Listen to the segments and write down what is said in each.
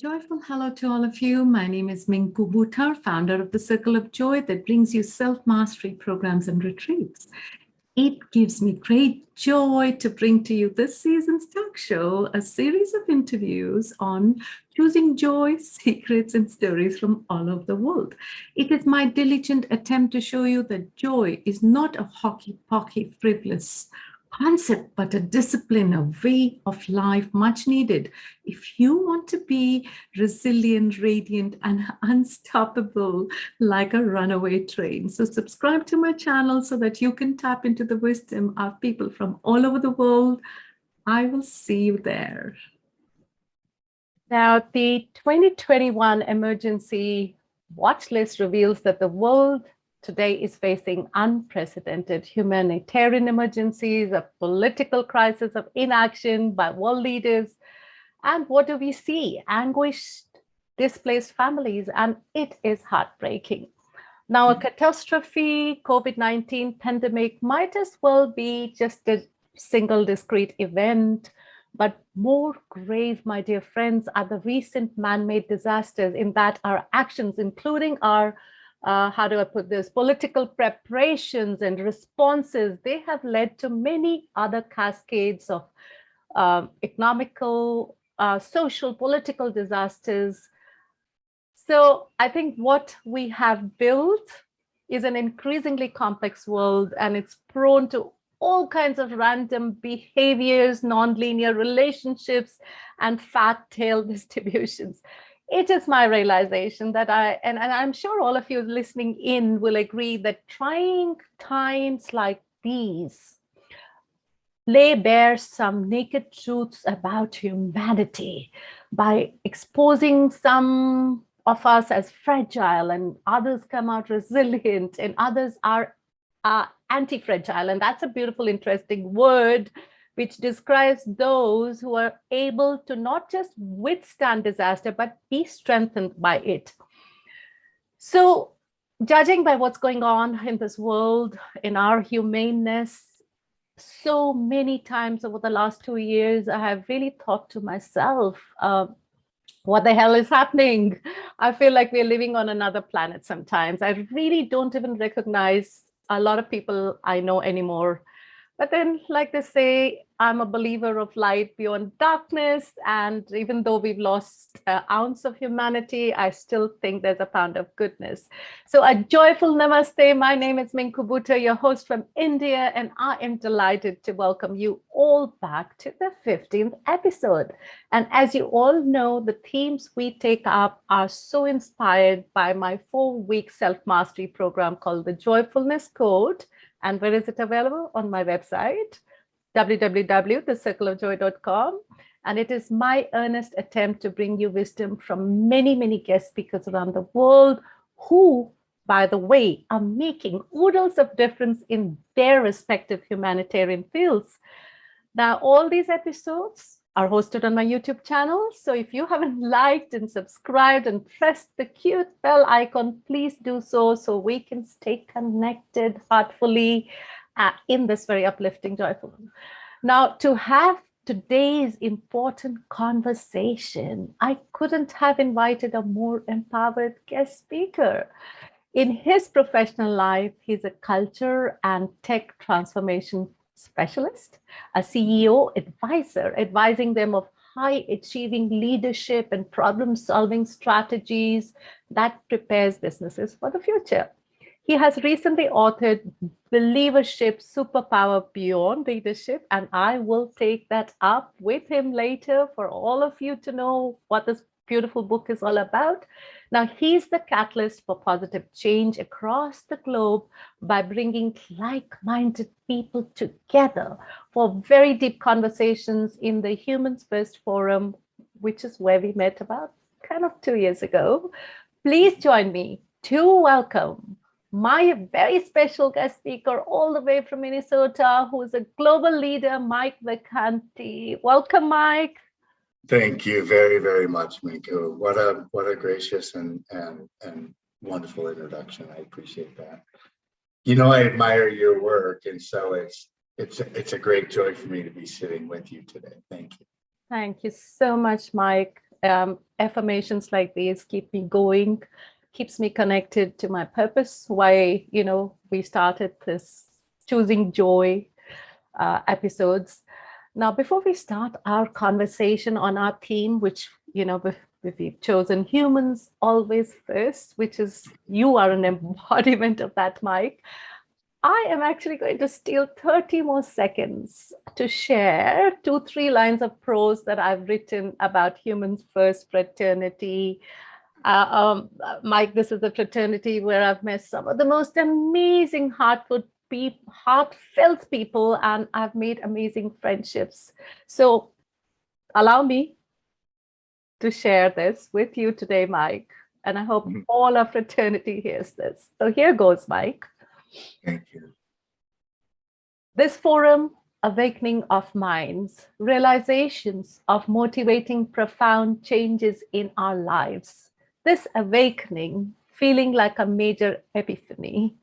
joyful hello to all of you. My name is Minku Bhutar, founder of the Circle of Joy that brings you self-mastery programs and retreats. It gives me great joy to bring to you this season's talk show, a series of interviews on choosing joy, secrets, and stories from all over the world. It is my diligent attempt to show you that joy is not a hockey-pocky, frivolous concept, but a discipline, a way of life much needed if you want to be resilient, radiant, and unstoppable like a runaway train. So subscribe to my channel so that you can tap into the wisdom of people from all over the world. I will see you there. Now, the 2021 Emergency Watchlist reveals that the world today is facing unprecedented humanitarian emergencies, a political crisis of inaction by world leaders. And what do we see? Anguished, displaced families, and it is heartbreaking. Now, a catastrophe, COVID-19 pandemic might as well be just a single discrete event, but more grave, my dear friends, are the recent man-made disasters in that our actions, including our how do I put this, political preparations and responses, they have led to many other cascades of economical, social, political disasters. So I think what we have built is an increasingly complex world, and it's prone to all kinds of random behaviors, nonlinear relationships, and fat tail distributions. It is my realization that and I'm sure all of you listening in will agree that trying times like these lay bare some naked truths about humanity by exposing some of us as fragile, and others come out resilient, and others are anti-fragile. And that's a beautiful, interesting word which describes those who are able to not just withstand disaster, but be strengthened by it. So, judging by what's going on in this world, in our humaneness, so many times over the last 2 years, I have really thought to myself, what the hell is happening? I feel like we're living on another planet sometimes. I really don't even recognize a lot of people I know anymore. But then, like they say, I'm a believer of light beyond darkness. And even though we've lost an ounce of humanity, I still think there's a pound of goodness. So a joyful namaste. My name is Minku Bhutar, your host from India, and I am delighted to welcome you all back to the 15th episode. And as you all know, the themes we take up are so inspired by my 4-week self-mastery program called the Joyfulness Code. And where is it available? On my website, www.thecircleofjoy.com. And it is my earnest attempt to bring you wisdom from many, many guest speakers around the world who, by the way, are making oodles of difference in their respective humanitarian fields. Now, all these episodes are hosted on my YouTube channel. So if you haven't liked and subscribed and pressed the cute bell icon, please do so we can stay connected heartfully in this very uplifting, joyful. Now, to have today's important conversation, I couldn't have invited a more empowered guest speaker. In his professional life, he's a culture and tech transformation specialist, a CEO advisor, advising them of high achieving leadership and problem solving strategies that prepares businesses for the future. He has recently authored Believership Superpower Beyond Leadership, and I will take that up with him later for all of you to know what this beautiful book is all about. Now, he's the catalyst for positive change across the globe by bringing like-minded people together for very deep conversations in the Humans First Forum, which is where we met about kind of 2 years ago. Please join me to welcome my very special guest speaker all the way from Minnesota, who is a global leader, Mike Vacanti. Welcome, Mike. Thank you very, very much, Minku. What a gracious and wonderful introduction. I appreciate that. You know, I admire your work, and so it's a great joy for me to be sitting with you today. Thank you. Thank you so much, Mike. affirmations like these keep me going, keeps me connected to my purpose, why, we started this Choosing Joy episodes. Now, before we start our conversation on our theme, which, we've chosen humans always first, which is, you are an embodiment of that, Mike. I am actually going to steal 30 more seconds to share 2-3 lines of prose that I've written about Humans First fraternity. Mike, this is a fraternity where I've met some of the most amazing heartfelt people, and I've made amazing friendships. So allow me to share this with you today, Mike. And I hope all our fraternity hears this. So here goes, Mike. Thank you. This forum, awakening of minds, realizations of motivating profound changes in our lives. This awakening, feeling like a major epiphany,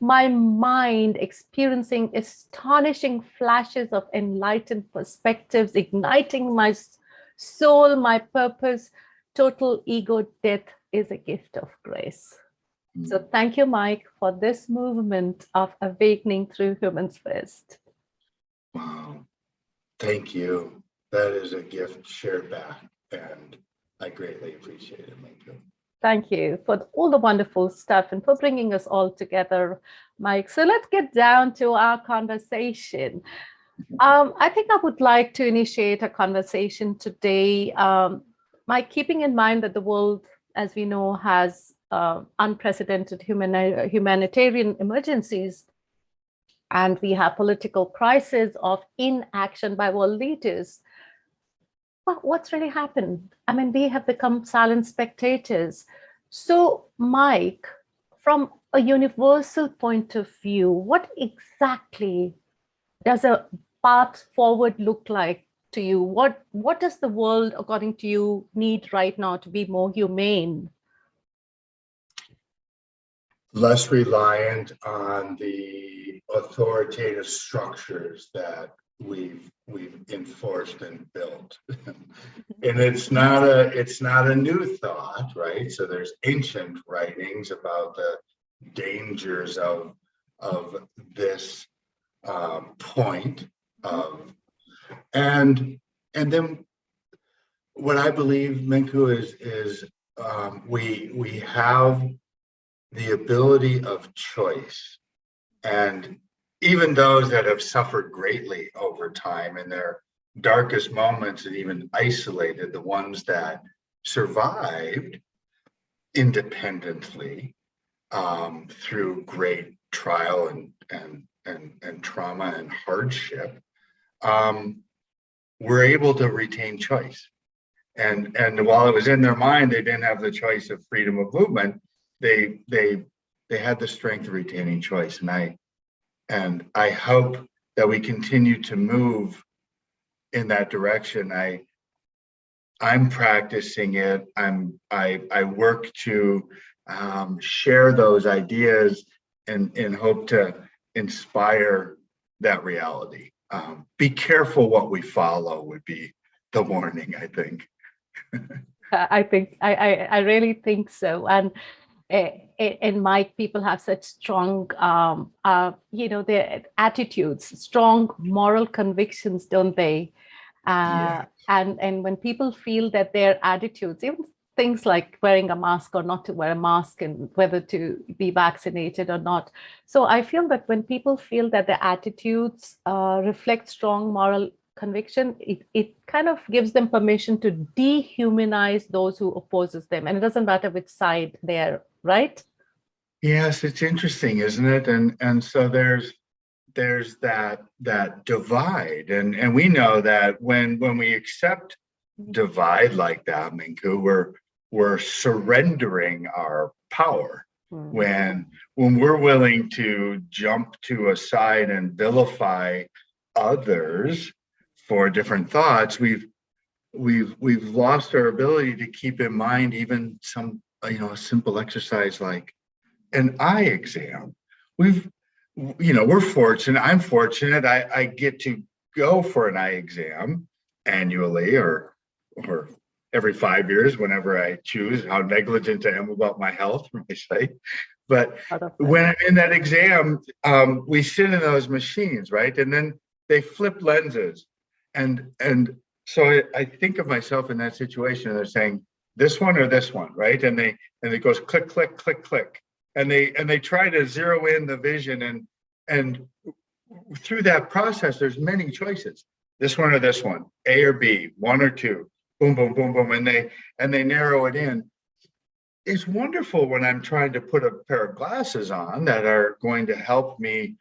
my mind experiencing astonishing flashes of enlightened perspectives, igniting my soul, my purpose, total ego death is a gift of grace. So thank you, Mike, for this movement of awakening through Humans First. Wow. Thank you. That is a gift shared back, and I greatly appreciate it. Thank you. Thank you for all the wonderful stuff and for bringing us all together, Mike. So let's get down to our conversation. I think I would like to initiate a conversation today, Mike, keeping in mind that the world, as we know, has unprecedented humanitarian emergencies, and we have political crisis of inaction by world leaders. But what's really happened? I mean, we have become silent spectators. So, Mike, from a universal point of view, what exactly does a path forward look like to you? What does the world, according to you, need right now to be more humane? Less reliant on the authoritative structures that we've enforced and built. And it's not a new thought, right? So there's ancient writings about the dangers of this point of, and then what I believe, Minku, is we have the ability of choice, and even those that have suffered greatly over time in their darkest moments and even isolated, the ones that survived independently through great trial and trauma and hardship, were able to retain choice. And while it was in their mind, they didn't have the choice of freedom of movement. They had the strength of retaining choice, and I hope that we continue to move in that direction. I'm practicing it. I work to share those ideas and hope to inspire that reality. Be careful what we follow would be the warning, I think. I really think so. And Mike, people have such strong, their attitudes, strong moral convictions, don't they? Yeah. And when people feel that their attitudes, even things like wearing a mask or not to wear a mask, and whether to be vaccinated or not. So I feel that when people feel that their attitudes reflect strong moral conviction, it kind of gives them permission to dehumanize those who opposes them, and it doesn't matter which side they're, right? Yes, it's interesting, isn't it? And so there's that divide, and we know that when we accept divide like that, Minku, we're surrendering our power. When we're willing to jump to a side and vilify others for different thoughts, we've lost our ability to keep in mind even some a simple exercise like an eye exam. We're fortunate. I'm fortunate. I get to go for an eye exam annually or every 5 years whenever I choose, how negligent I am about my health, my sight. But when I'm in that exam, we sit in those machines, right? And then they flip lenses. And so I think of myself in that situation, and they're saying, this one or this one, right? And it goes click, click, click, click. And they try to zero in the vision, and through that process, there's many choices. This one or this one, A or B, one or two, boom, boom, boom, boom, and they narrow it in. It's wonderful when I'm trying to put a pair of glasses on that are going to help me,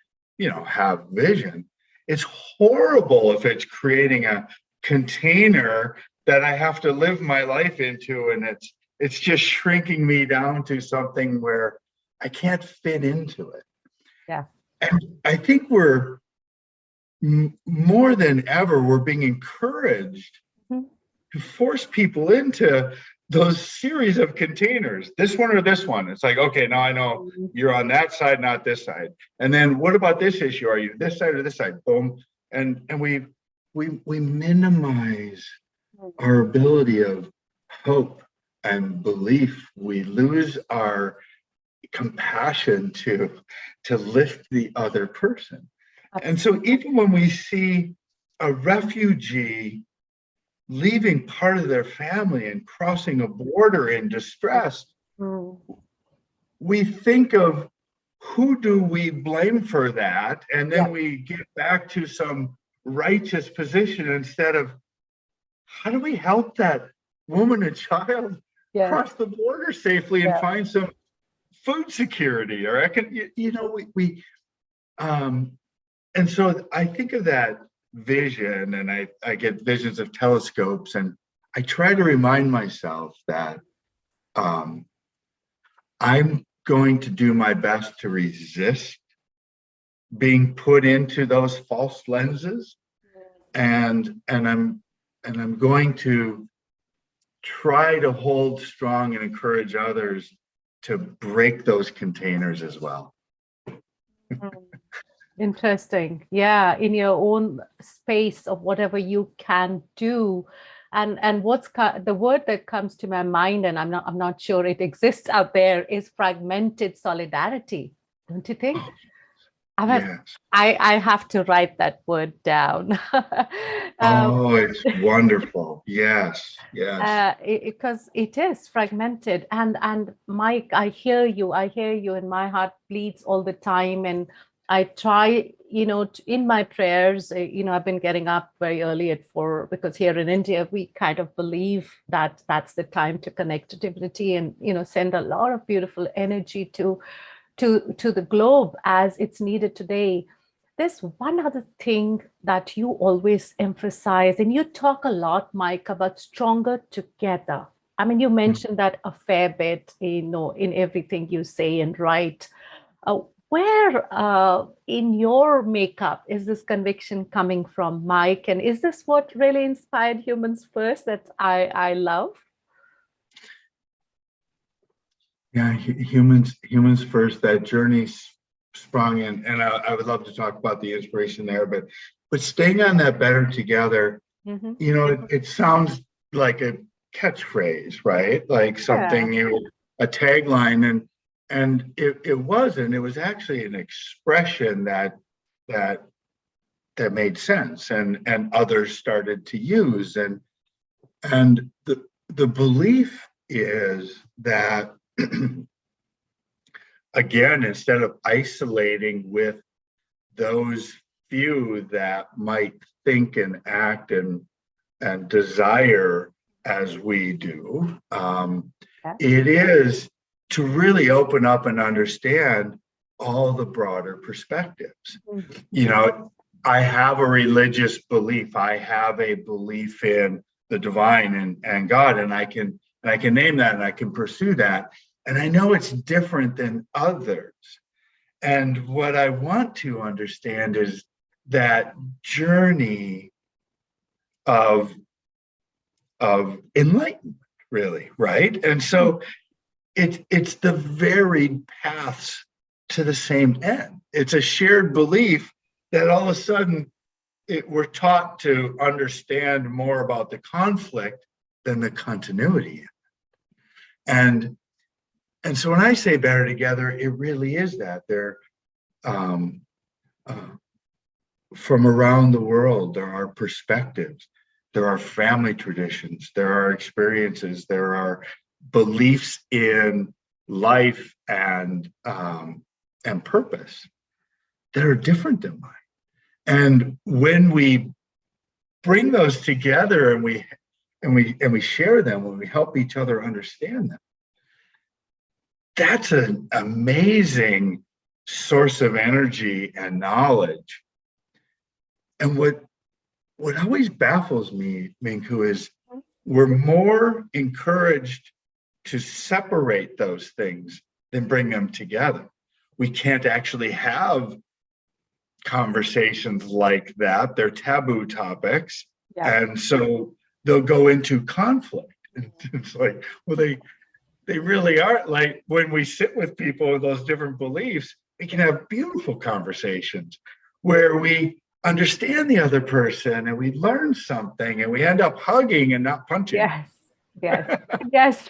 have vision. It's horrible if it's creating a container that I have to live my life into, and it's just shrinking me down to something where I can't fit into it. Yeah. And I think we're more than ever, we're being encouraged to force people into those series of containers, this one or this one. It's like, okay, now I know you're on that side, not this side. And then what about this issue? Are you this side or this side? Boom. And we minimize our ability of hope and belief. We lose our compassion to lift the other person. And so even when we see a refugee leaving part of their family and crossing a border in distress, we think of who do we blame for that? And then we get back to some righteous position instead of how do we help that woman and child cross the border safely and find some food security, or and so I think of that vision, and I get visions of telescopes, and I try to remind myself that I'm going to do my best to resist being put into those false lenses, and I'm going to try to hold strong and encourage others to break those containers as well. Interesting. Yeah, in your own space of whatever you can do. And what's the word that comes to my mind, and I'm not sure it exists out there, is fragmented solidarity. Don't you think? I have to write that word down. It's wonderful. Yes. Because it is fragmented. And Mike, I hear you, and my heart bleeds all the time. And I try, in my prayers, I've been getting up very early at 4, because here in India, we kind of believe that that's the time to connect to divinity and, send a lot of beautiful energy to the globe as it's needed today. There's one other thing that you always emphasize, and you talk a lot, Mike, about stronger together. I mean, you mentioned that a fair bit, in everything you say and write. Where in your makeup is this conviction coming from, Mike? And is this what really inspired Humans First that I love? Yeah, humans first, that journey sprung in, and I would love to talk about the inspiration there, but staying on that better together, it sounds like a catchphrase, right? Like something a tagline, and it wasn't. It was actually an expression that made sense, and others started to use, and the belief is that again, instead of isolating with those few that might think and act and desire as we do, it is to really open up and understand all the broader perspectives. I have a religious belief. I have a belief in the divine and God, and I can name that and I can pursue that. And I know it's different than others. And what I want to understand is that journey of enlightenment, really, right? And so it's the varied paths to the same end. It's a shared belief that all of a sudden we're taught to understand more about the conflict, than the continuity. And so when I say better together, it really is that. They're from around the world, there are perspectives, there are family traditions, there are experiences, there are beliefs in life and purpose that are different than mine. And when we bring those together and we share them, when we help each other understand them, that's an amazing source of energy and knowledge. And what always baffles me, Minku, is we're more encouraged to separate those things than bring them together. We can't actually have conversations like that. They're taboo topics. Yeah. And so they'll go into conflict. It's like, well, they really are. Like when we sit with people with those different beliefs, we can have beautiful conversations where we understand the other person and we learn something and we end up hugging and not punching. Yes. Yes.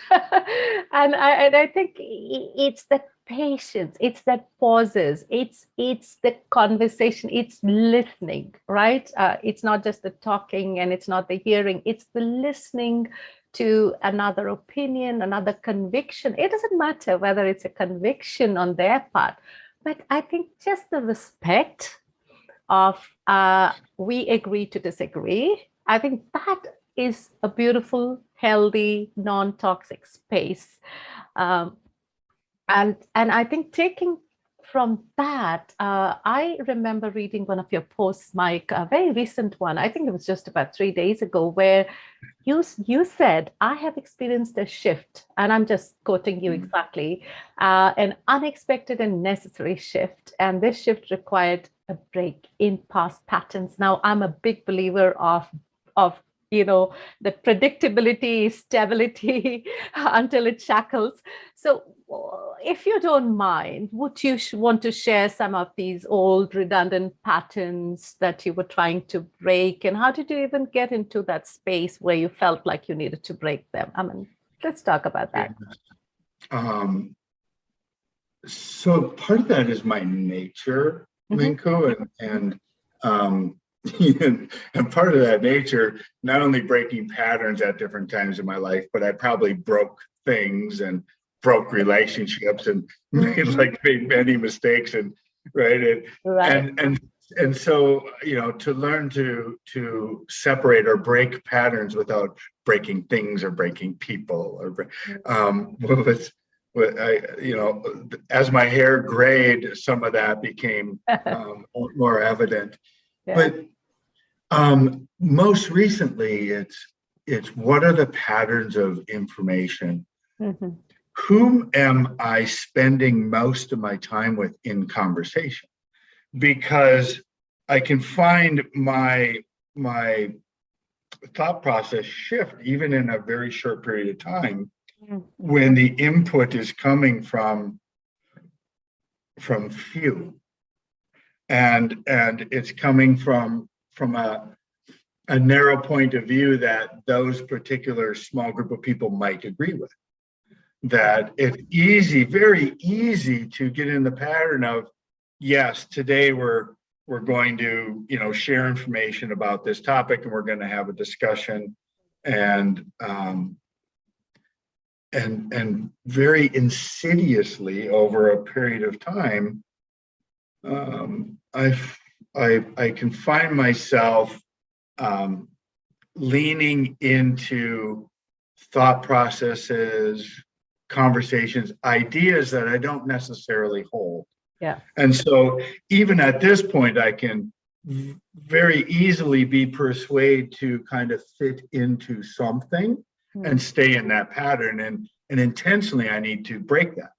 And I think it's the patience, it's that pauses, it's the conversation, it's listening, right? It's not just the talking and it's not the hearing, it's the listening to another opinion, another conviction. It doesn't matter whether it's a conviction on their part, but I think just the respect of we agree to disagree. I think that is a beautiful, healthy, non-toxic space. And I think taking from that, I remember reading one of your posts, Mike, a very recent one. I think it was just about 3 days ago, where you said, I have experienced a shift, and I'm just quoting you exactly, an unexpected and necessary shift. And this shift required a break in past patterns. Now, I'm a big believer of the predictability, stability until it shackles. So if you don't mind, would you want to share some of these old redundant patterns that you were trying to break? And how did you even get into that space where you felt like you needed to break them? I mean, let's talk about that. So part of that is my nature, Minku, and part of that nature, not only breaking patterns at different times in my life, but I probably broke things and broke relationships and made many mistakes and and so to learn to separate or break patterns without breaking things or breaking people as my hair grayed, some of that became more evident. Yeah. But most recently, it's what are the patterns of information? Whom am I spending most of my time with in conversation? Because I can find my thought process shift even in a very short period of time when the input is coming from few. And it's coming from a narrow point of view that those particular small group of people might agree with. That it's very easy to get in the pattern of, yes, today we're going to share information about this topic and we're going to have a discussion, and very insidiously over a period of time, I can find myself leaning into thought processes, conversations, ideas that I don't necessarily hold. Yeah. And so even at this point, I can very easily be persuaded to kind of fit into something and stay in that pattern. And intentionally, I need to break that.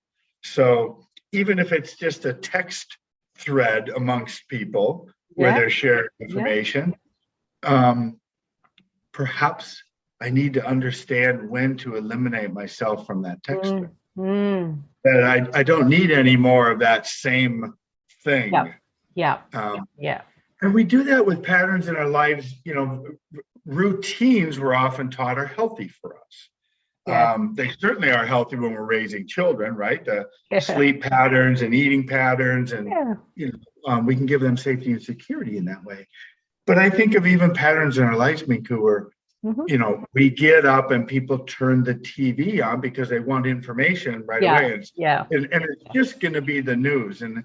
So even if it's just a text thread amongst people where they're sharing information, perhaps I need to understand when to eliminate myself from that text thread. That I don't need any more of that same thing. Yeah. And we do that with patterns in our lives, routines we're often taught are healthy for us. Yeah. They certainly are healthy when we're raising children, right? The sleep patterns and eating patterns, and we can give them safety and security in that way. But I think of even patterns in our lives, Minku, where we get up and people turn the TV on because they want information right away, and it's just going to be the news, and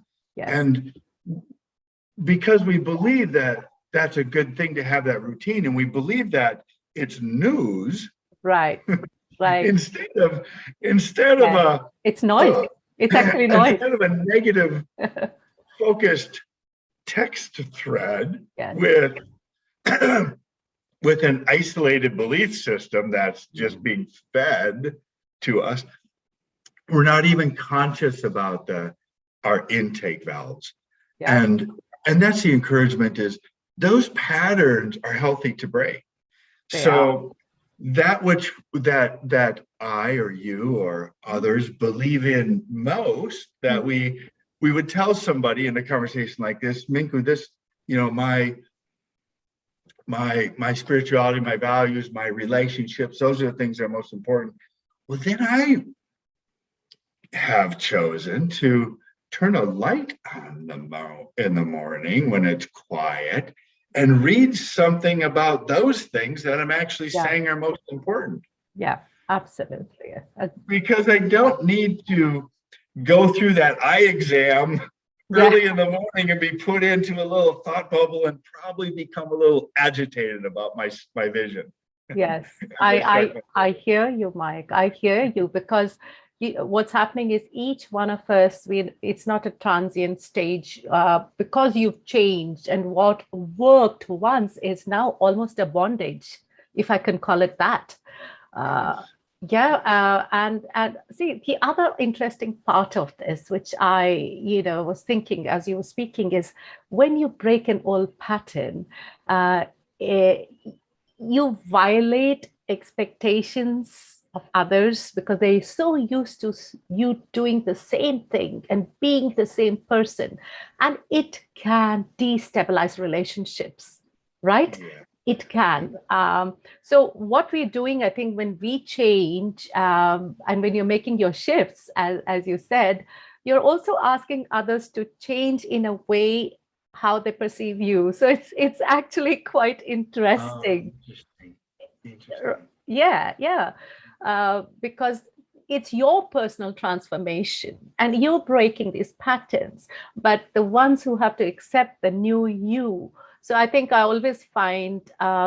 because we believe that that's a good thing to have that routine, and we believe that it's news, right. instead of a it's noise. It's actually noise. Instead of a negative focused text thread Yes. with an isolated belief system that's just being fed to us, we're not even conscious about our intake valves. And that's the encouragement, is those patterns are healthy to break. So that which that I or you or others believe in most, that we would tell somebody in a conversation like this, Minku, this, my spirituality, my values, my relationships, those are the things that are most important. Well, then I have chosen to turn a light on in the morning when it's quiet and read something about those things that I'm actually saying are most important. Yeah, absolutely. Because I don't need to go through that eye exam early in the morning and be put into a little thought bubble and probably become a little agitated about my vision. Yes, I hear you, Mike. I hear you, because what's happening is each one of us, it's not a transient stage, because you've changed, and what worked once is now almost a bondage, if I can call it that. And see, the other interesting part of this, which I was thinking as you were speaking, is when you break an old pattern, you violate expectations of others because they're so used to you doing the same thing and being the same person, and it can destabilize relationships, right? It can. So what we're doing, I think, when we change, and when you're making your shifts, as you said, you're also asking others to change in a way how they perceive you. So it's actually quite interesting. Interesting. Yeah. Because it's your personal transformation and you're breaking these patterns, but the ones who have to accept the new you. So I think I always find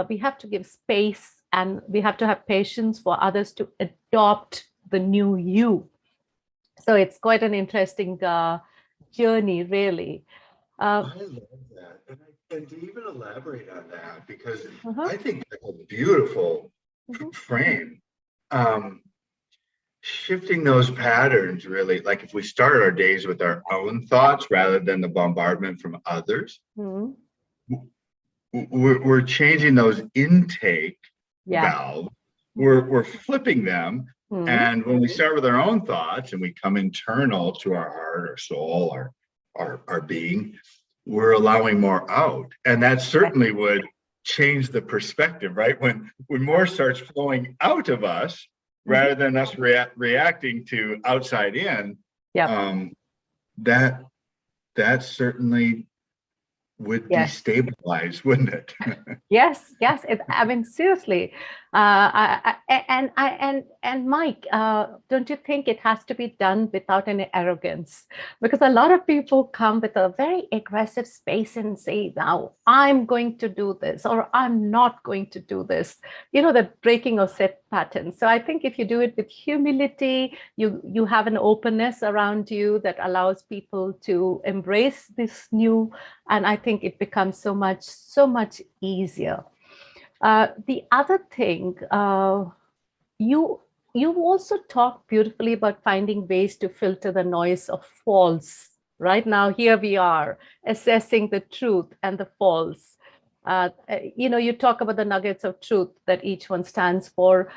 we have to give space and we have to have patience for others to adopt the new you. So it's quite an interesting journey, really. I love that. And to even elaborate on that, because I think that's a beautiful frame. Shifting those patterns, really, like if we start our days with our own thoughts rather than the bombardment from others, we're changing those intake valves. We're flipping them. And when we start with our own thoughts and we come internal to our heart, our soul, our being, we're allowing more out. And that certainly would change the perspective, right? When more starts flowing out of us rather than us reacting to outside in, that certainly would destabilize, wouldn't it? Yes. I mean, seriously. And Mike, don't you think it has to be done without any arrogance? Because a lot of people come with a very aggressive space and say, now I'm going to do this, or I'm not going to do this. The breaking of set patterns. So I think if you do it with humility, you have an openness around you that allows people to embrace this new, and I think it becomes so much easier. The other thing, you also talk beautifully about finding ways to filter the noise of false. Right now, here we are assessing the truth and the false. You talk about the nuggets of truth that each one stands for.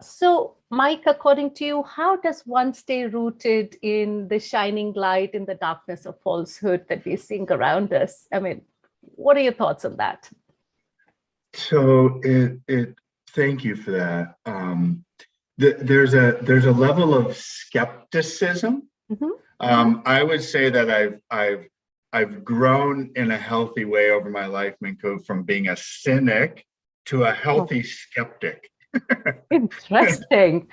So, Mike, according to you, how does one stay rooted in the shining light in the darkness of falsehood that we're seeing around us? I mean, what are your thoughts on that? So thank you for that. There's a level of skepticism. I would say that I've grown in a healthy way over my life, Minku, from being a cynic to a healthy skeptic. Interesting.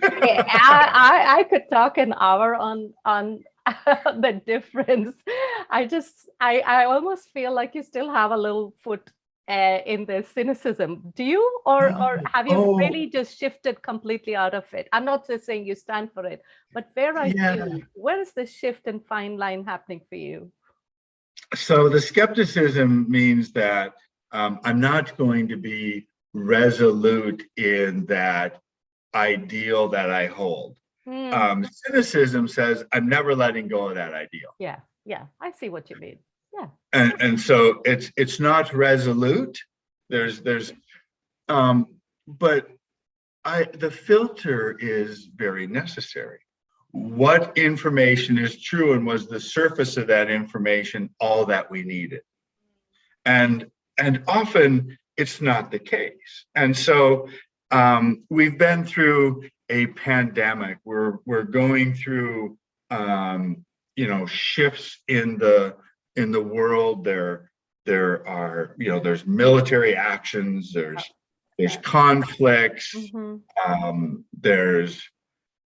I could talk an hour on the difference. I almost feel like you still have a little foot in the cynicism. Do you, or have you really just shifted completely out of it? I'm not just saying you stand for it, but where are you? Where is the shift and fine line happening for you? So the skepticism means that I'm not going to be resolute in that ideal that I hold. Cynicism says I'm never letting go of that ideal. Yeah, I see what you mean. Yeah. And so it's not resolute. But the filter is very necessary. What information is true, and was the surface of that information all that we needed? And often it's not the case. And so we've been through a pandemic. We're going through shifts in the world. There are there's military actions. There's conflicts.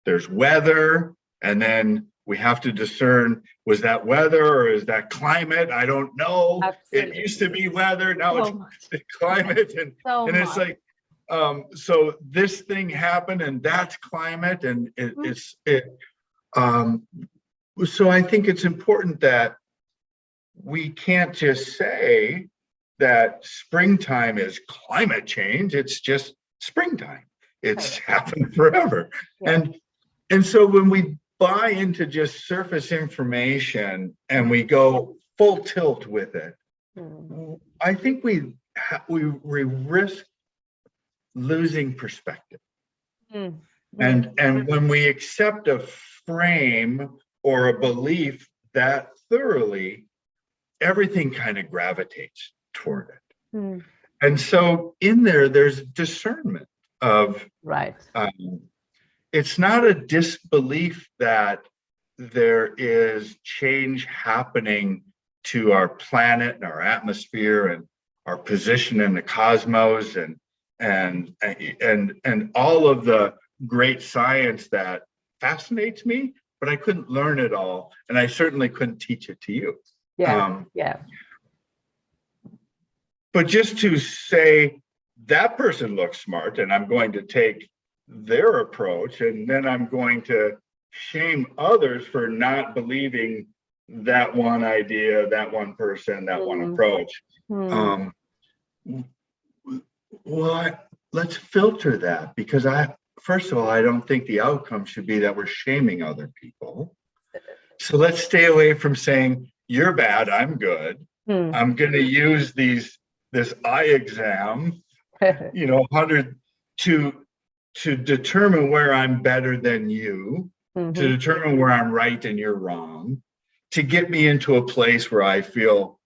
There's weather, and then we have to discern, was that weather or is that climate? I don't know. Absolutely. It used to be weather, now it's climate, and it's like so this thing happened and that's climate, and so I think it's important that we can't just say that springtime is climate change. It's just springtime. It's happened forever. And so when we buy into just surface information and we go full tilt with it, I think we risk losing perspective. And when we accept a frame or a belief that thoroughly, everything kind of gravitates toward it. And so in there's discernment of it's not a disbelief that there is change happening to our planet and our atmosphere and our position in the cosmos and all of the great science that fascinates me, but I couldn't learn it all, and I certainly couldn't teach it to you. But just to say that person looks smart and I'm going to take their approach, and then I'm going to shame others for not believing that one idea, that one person, that one approach. Well, let's filter that, because first of all, I don't think the outcome should be that we're shaming other people. So let's stay away from saying you're bad, I'm good. I'm going to use this eye exam, 100 to determine where I'm better than you, to determine where I'm right and you're wrong, to get me into a place where I feel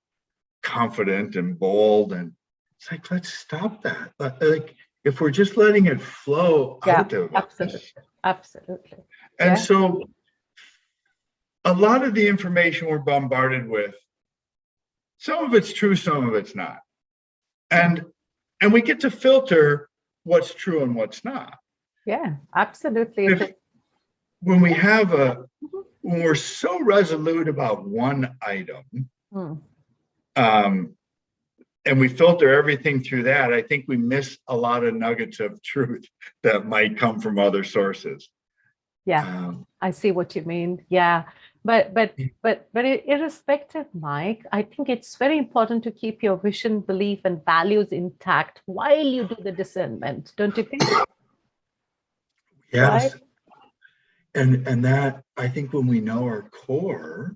confident and bold. And it's like, let's stop that. Like, if we're just letting it flow out of us. Absolutely. And so a lot of the information we're bombarded with, some of it's true, some of it's not. And we get to filter what's true and what's not. Yeah, absolutely. When we're so resolute about one item, and we filter everything through that, I think we miss a lot of nuggets of truth that might come from other sources. I see what you mean. But irrespective, Mike, I think it's very important to keep your vision, belief, and values intact while you do the discernment, don't you think? Yes. Right? And that, I think, when we know our core,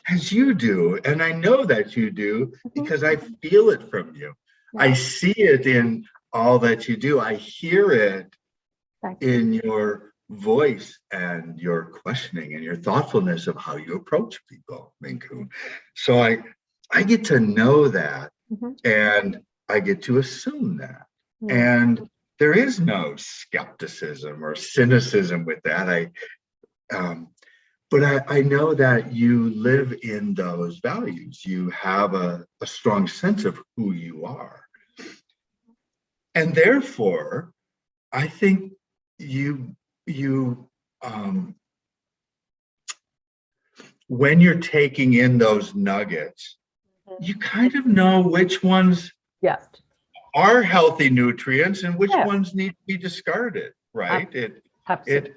as you do, and I know that you do, because I feel it from you. I see it in all that you do. I hear it in your voice and your questioning and your thoughtfulness of how you approach people, Minku. So I get to know that, and I get to assume that. Mm. And there is no skepticism or cynicism with that. But I know that you live in those values. You have a strong sense of who you are. And therefore, I think you when you're taking in those nuggets, you kind of know which ones are healthy nutrients and which ones need to be discarded, right? Absolutely.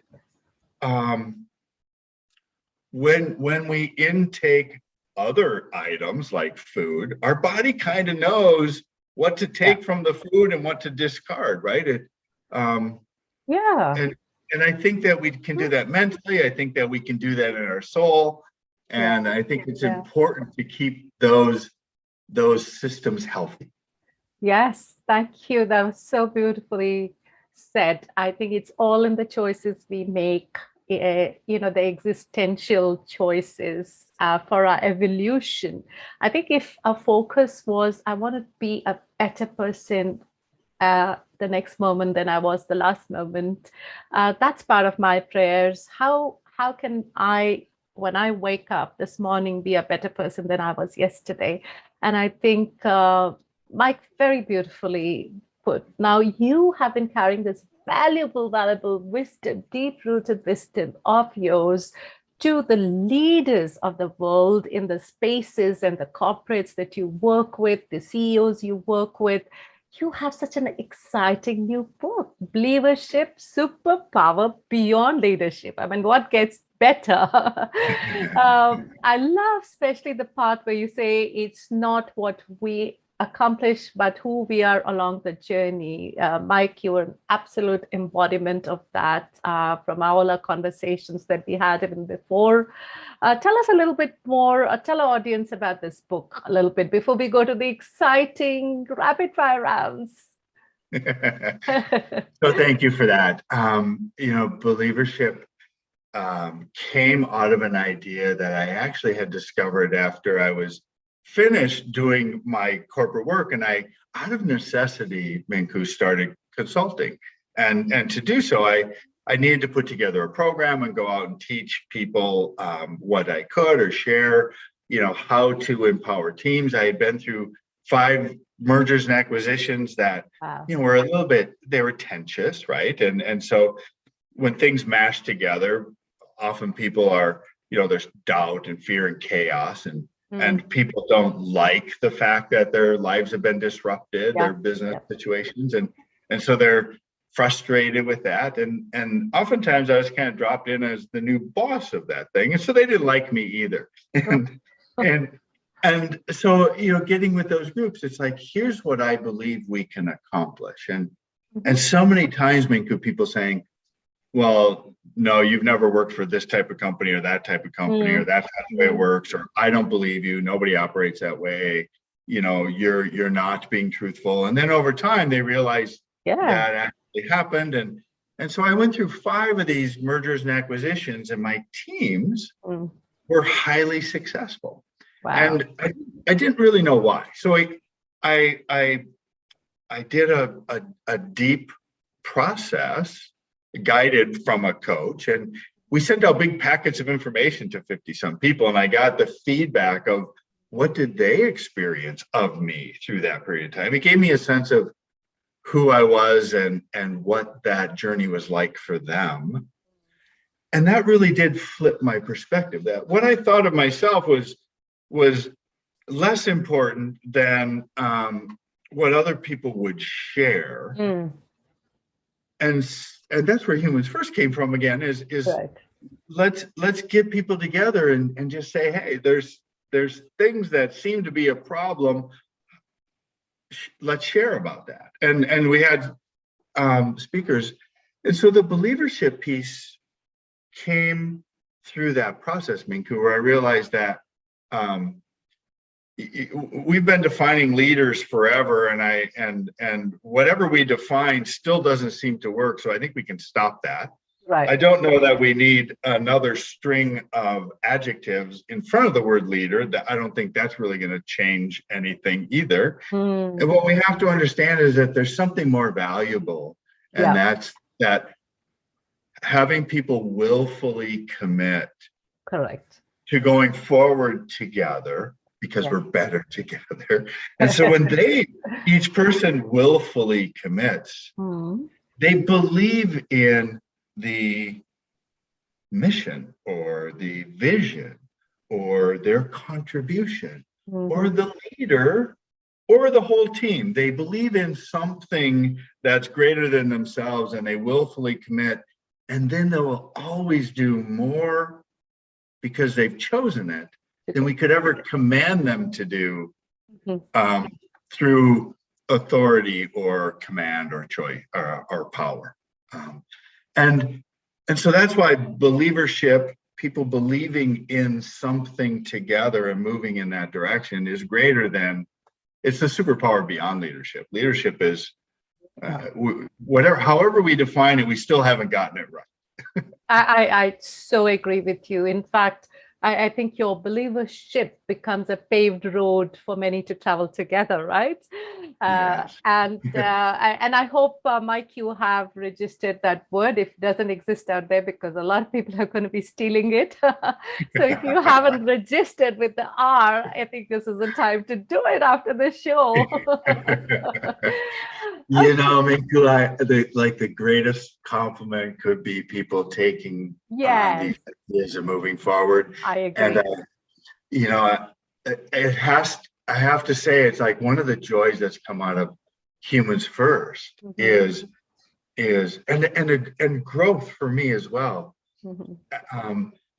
When we intake other items like food, our body kind of knows what to take from the food and what to discard, right? And I think that we can do that mentally. I think that we can do that in our soul. And I think it's important to keep those systems healthy. Yes, thank you. That was so beautifully said. I think it's all in the choices we make, the existential choices for our evolution. I think if our focus was, I want to be a better person the next moment than I was the last moment, that's part of my prayers. How can I, when I wake up this morning, be a better person than I was yesterday? And I think Mike very beautifully put. Now you have been carrying this valuable wisdom, deep-rooted wisdom of yours to the leaders of the world in the spaces and the corporates that you work with, the CEOs you work with. You have such an exciting new book, Believership, Superpower Beyond Leadership. I mean, what gets better? I love especially the part where you say it's not what we accomplish, but who we are along the journey. Mike, you were an absolute embodiment of that from all our conversations that we had even before. Tell us a little bit more, tell our audience about this book a little bit before we go to the exciting rapid fire rounds. So thank you for that. Believership came out of an idea that I actually had discovered after I was finished doing my corporate work, and I, out of necessity, Minku, started consulting. And to do so, I needed to put together a program and go out and teach people what I could or share, how to empower teams. I had been through 5 mergers and acquisitions that, were a little bit, they were tenuous, right? And so when things mash together, often people are, there's doubt and fear and chaos, and people don't like the fact that their lives have been disrupted, their business situations, and so they're frustrated with that. And oftentimes I was kind of dropped in as the new boss of that thing, and so they didn't like me either. And so getting with those groups, it's like, here's what I believe we can accomplish, and so many times, Minku, people saying, well, no, you've never worked for this type of company or that type of company, or that's not the way it works, or I don't believe you, nobody operates that way, you're not being truthful. And then over time they realize that actually happened. And so I went through 5 of these mergers and acquisitions, and my teams were highly successful. Wow. And I didn't really know why. So I did a deep process guided from a coach, and we sent out big packets of information to 50 some people, and I got the feedback of what did they experience of me through that period of time. It gave me a sense of who I was and what that journey was like for them. And that really did flip my perspective, that what I thought of myself was less important than what other people would share. And that's where Humans First came from again, is let's get people together and just say, hey, there's things that seem to be a problem. Let's share about that. And we had speakers. And so the believership piece came through that process, Minku, where I realized that we've been defining leaders forever, and whatever we define still doesn't seem to work. So I think we can stop that. Right. I don't know that we need another string of adjectives in front of the word leader. That I don't think that's really going to change anything either. Mm. And what we have to understand is that there's something more valuable, and that's that having people willfully commit Correct. to going forward together because we're better together. And so when each person willfully commits, they believe in the mission or the vision or their contribution or the leader or the whole team. They believe in something that's greater than themselves, and they willfully commit, and then they will always do more because they've chosen it than we could ever command them to do through authority or command or choice or power. And so that's why believership, people believing in something together and moving in that direction, is greater than, it's the superpower beyond leadership. Leadership is however we define it, we still haven't gotten it right. I so agree with you. In fact, I think your believership becomes a paved road for many to travel together, right? Yes. And I hope, Mike, you have registered that word if it doesn't exist out there, because a lot of people are going to be stealing it. So if you haven't registered with the R, I think this is the time to do it after the show. You know, Minku, the greatest compliment could be people taking these ideas and moving forward. I agree. And I have to say, it's like one of the joys that's come out of Humans First is growth for me as well.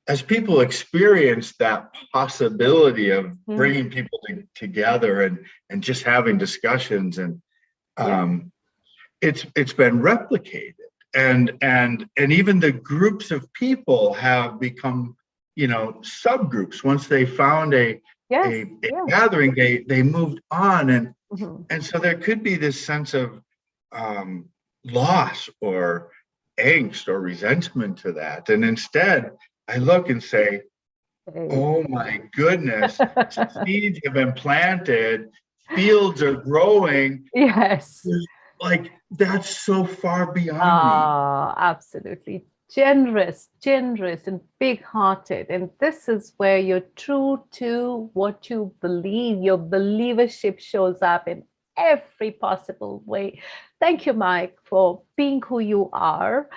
As people experience that possibility of bringing people together and just having discussions, and it's been replicated, and even the groups of people have become, subgroups. Once they found a gathering, they moved on, and so there could be this sense of loss or angst or resentment to that, and instead I look and say, oh my goodness, seeds have been planted, fields are growing. Yes. Like, that's so far beyond me. Absolutely. Generous and big-hearted. And this is where you're true to what you believe. Your believership shows up in every possible way. Thank you, Mike, for being who you are.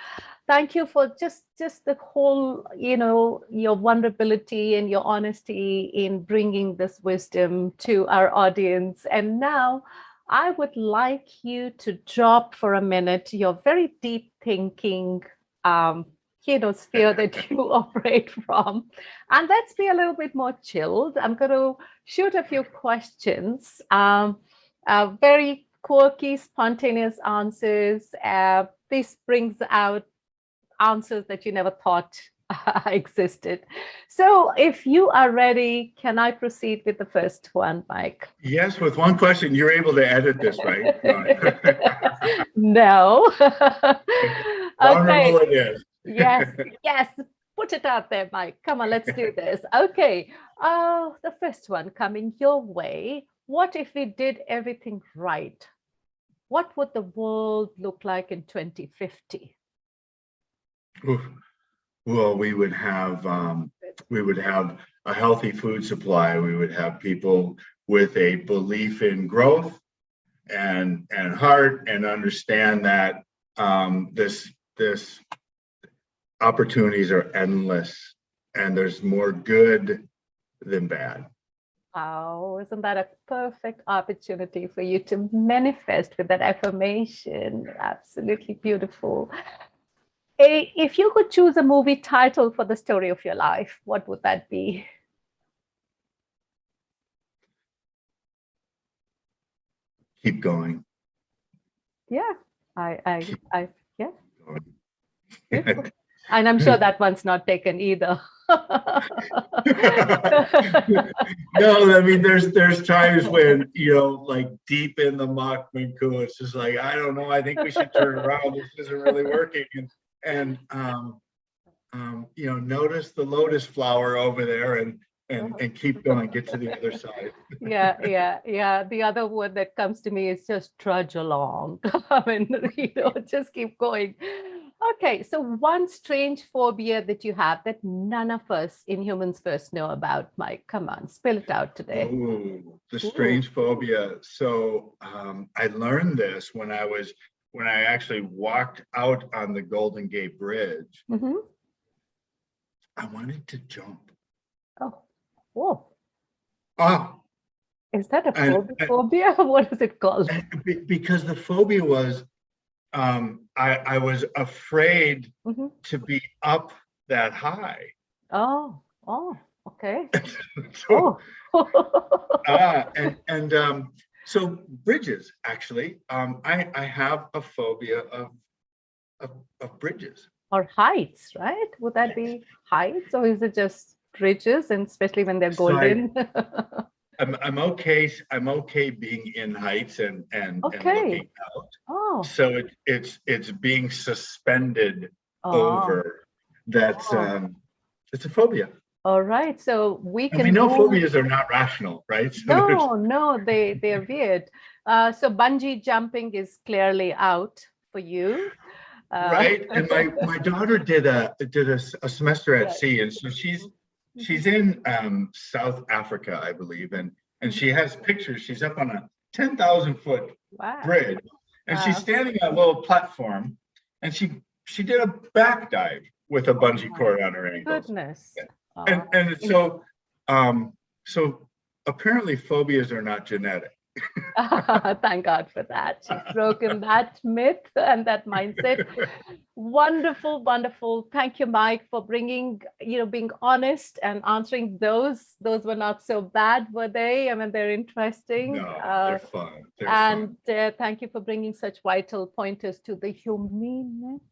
Thank you for just the whole, your vulnerability and your honesty in bringing this wisdom to our audience. And now I would like you to drop for a minute your very deep thinking, sphere that you operate from. And let's be a little bit more chilled. I'm going to shoot a few questions, very quirky, spontaneous answers. This brings out answers that you never thought existed. So if you are ready, can I proceed with the first one, Mike? Yes, with one question. You're able to edit this, right? No. Vulnerable it is. Yes. Put it out there, Mike. Come on, let's do this. Okay. The first one coming your way. What if we did everything right? What would the world look like in 2050? Well, we would have a healthy food supply. We would have people with a belief in growth and heart, and understand that this opportunities are endless, and there's more good than bad. Wow, isn't that a perfect opportunity for you to manifest with that affirmation? Absolutely beautiful. If you could choose a movie title for the story of your life, what would that be? Keep going. Yeah, yeah. And I'm sure that one's not taken either. No, I mean, there's times when, like deep in the muck, Minku, it's just like, I don't know, I think we should turn around. This isn't really working. and notice the lotus flower over there, and keep going, get to the other side. Yeah. The other word that comes to me is just trudge along. I mean, just keep going. Okay, so one strange phobia that you have that none of us in Humans First know about, Mike. Come on, spill it out today. Oh, the strange phobia. So I learned this when I actually walked out on the Golden Gate Bridge. Mm-hmm. I wanted to jump. Oh, whoa. Oh, Is that a phobia? What is it called? because the phobia was, I was afraid to be up that high. Oh, okay. So, so bridges, actually, I have a phobia of bridges. Or heights, right? Would that be heights, or is it just bridges, and especially when they're golden? I'm okay being in heights and looking out. Oh. So it's being suspended over. That's it's a phobia. All right. So we can. And we know phobias are not rational, right? So no, they're weird. So bungee jumping is clearly out for you. Right. And my daughter did a semester at sea, and so she's in South Africa, I believe, and she has pictures. She's up on a 10,000-foot bridge, and she's standing on a little platform, and she did a back dive with a bungee cord on her ankles. Goodness. And so apparently phobias are not genetic. Thank God for that. She's broken that myth and that mindset. Wonderful, wonderful. Thank you, Mike, for being honest and answering those. Those were not so bad, were they? I mean, they're interesting. No, they're fun. Thank you for bringing such vital pointers to the humaneness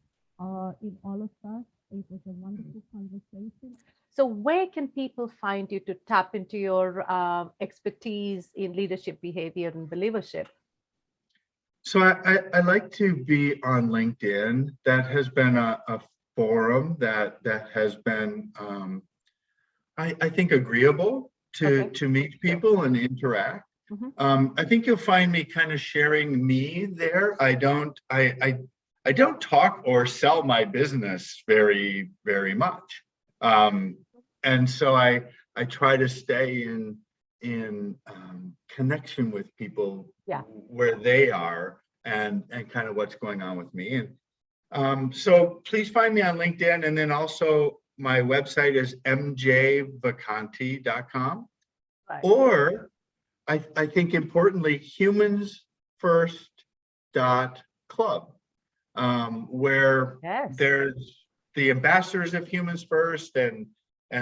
in all of us. It was a wonderful conversation. So where can people find you to tap into your expertise in leadership behavior and believership? So I like to be on LinkedIn. That has been a forum that has been, I think, agreeable to meet people and interact. Mm-hmm. I think you'll find me kind of sharing me there. I don't talk or sell my business very, very much. And so I try to stay in connection with people where they are and kind of what's going on with me. And so please find me on LinkedIn. And then also my website is mjvacanti.com. Right. Or I think importantly, humansfirst.club, where there's the ambassadors of Humans First and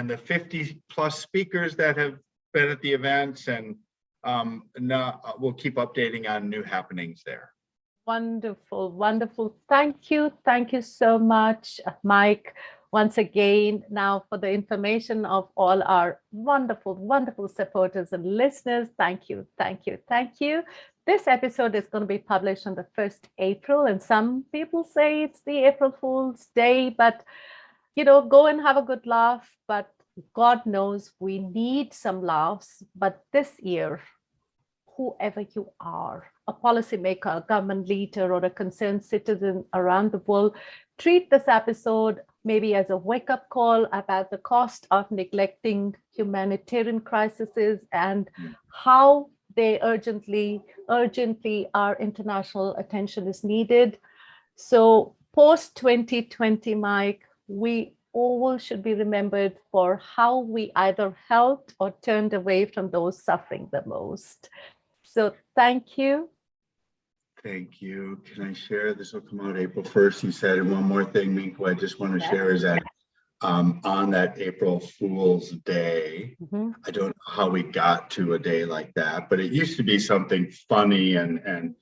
the 50 plus speakers that have been at the events, and we'll keep updating on new happenings there. Wonderful, wonderful. Thank you so much, Mike. Once again, now for the information of all our wonderful, wonderful supporters and listeners, thank you. This episode is going to be published on the 1st April, and some people say it's the April Fool's Day, but go and have a good laugh. But God knows we need some laughs. But this year, whoever you are, a policymaker, a government leader, or a concerned citizen around the world, treat this episode maybe as a wake-up call about the cost of neglecting humanitarian crises and how they urgently our international attention is needed. So post 2020, Mike, we all should be remembered for how we either helped or turned away from those suffering the most. So thank you. Thank you. Can I share? This will come out April 1st. You said, and one more thing, Minku, I just want to share is that on that April Fool's Day, I don't know how we got to a day like that, but it used to be something funny and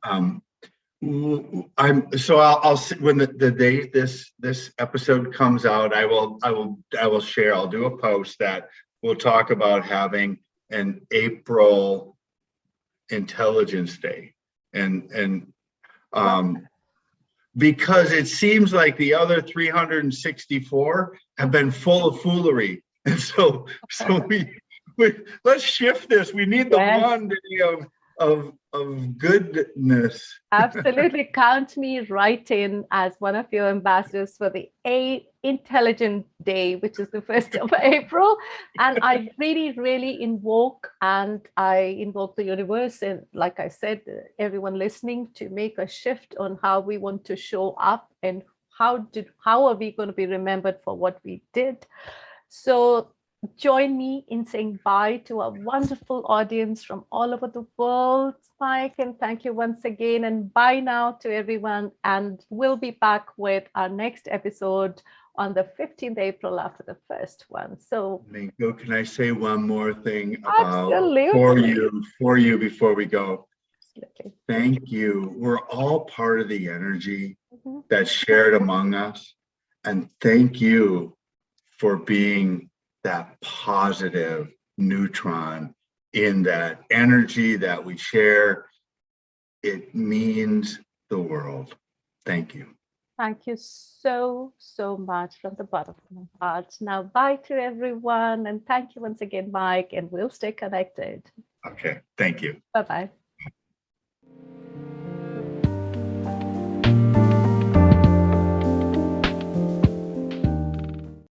I'll when the day this episode comes out, I will share. I'll do a post that will talk about having an April Intelligence Day, and because it seems like the other 364 have been full of foolery. And so we let's shift this. We need the Yes. one day of goodness. Absolutely. Count me right in as one of your ambassadors for the Intelligent Day, which is the 1st of April. And I really, really invoke the universe, and like I said, everyone listening, to make a shift on how we want to show up and how are we going to be remembered for what we did. So join me in saying bye to our wonderful audience from all over the world, Mike, and thank you once again. And bye now to everyone. And we'll be back with our next episode on the 15th April after the first one. So, Minko, can I say one more thing about absolutely. for you before we go? Absolutely. Thank you. We're all part of the energy that's shared among us. And thank you for being that positive neutron in that energy that we share. It means the world. Thank you. Thank you so, so much from the bottom of my heart. Now, bye to everyone. And thank you once again, Mike, and we'll stay connected. Okay, thank you. Bye-bye.